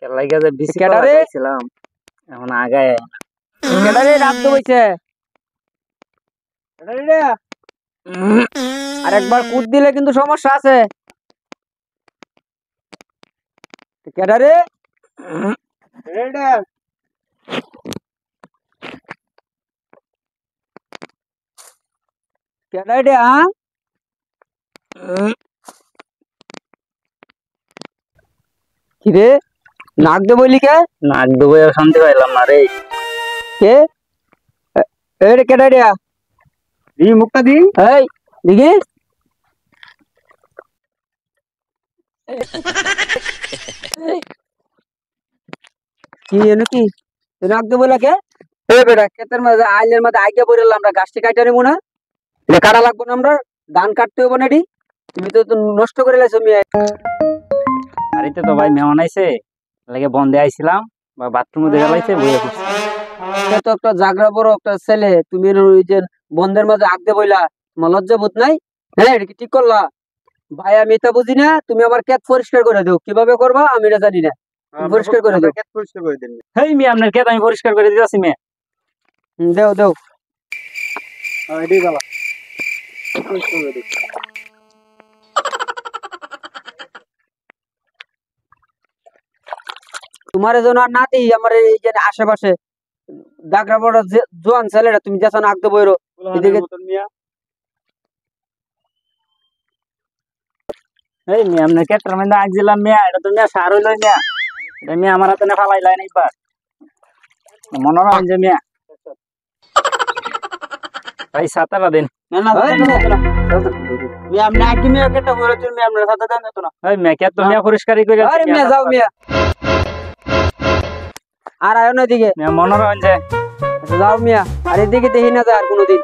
কেলাইগা যে বিসি কেডারে? ছিলাম এখন আগায় কেডারে রাত তো হইছে কেডারে রে আর একবার কুদ দিলে কিন্তু সমস্যা আছে কেডারে কেডারে কেডারে হ্যাঁ কিরে নাক দে বলি কে নাক ডুবে শান্তি পাইলাম না রে। কে এরে কেডারে দি মুক্তা দি এই দিকে কি এনে কি নাক দে বলা কে এ বেটা ক্ষেতের মধ্যে আইলের মধ্যে আইগা পড়লাম আমরা গাছটি কাটা নেবো না এটা কাটা লাগবো না আমরা ধান কাটতে হবে না তুমি তো নষ্ট করে লাইছো মিয়া বাড়িতে তো ভাই মেহমান আইছে লাগে বন্ধে আইছিলাম বা বাথরুমে দেখা লাইছে বইয়া পড়ছি। এটা তো একটা জাগরা বড় একটা ছেলে তুমি ওই যে বন্ধের মাঝে আগ দিয়ে বইলা তোমার লজ্জা বোধ নাই হ্যাঁ এটা কি ঠিক করলা ভাই আমি এটা বুঝি না তুমি আমার ক্ষেত পরিষ্কার করে দাও কিভাবে করবা আমি এটা জানি না তুমি পরিষ্কার করে দাও ক্ষেত পরিষ্কার করে দিন হেই মিয়া আপনার ক্ষেত আমি পরিষ্কার করে দিতেছি মিয়া। দেও দেও এটাই বাবা পরিষ্কার করে দিন তোমার এজন আর নাতি আমার এই যে আশেপাশে দাগরা বড় জোয়ান ছেলেটা তুমি যেন আগ দিয়ে বইরো এদিকে এই মিয়া আপনার ক্ষেতের মধ্যে আগ দিলাম মিয়া এটা তো মিয়া সার হইলো মিয়া এটা মিয়া আমার হাতে না ফালাই লাই একবার মনে হয় যে মিয়া ভাই সাতারা দিন না না আমি আগে মিয়া কেটে বইরো তুমি আপনার সাথে দেন তো না এই মিয়া ক্ষেত তো মিয়া পরিষ্কারই করে আরে মিয়া যাও মিয়া আর আয়ো না এদিকে মিয়া মনে হয় যে যাও মিয়া আর এদিকে দেখি না যায় আর কোনোদিন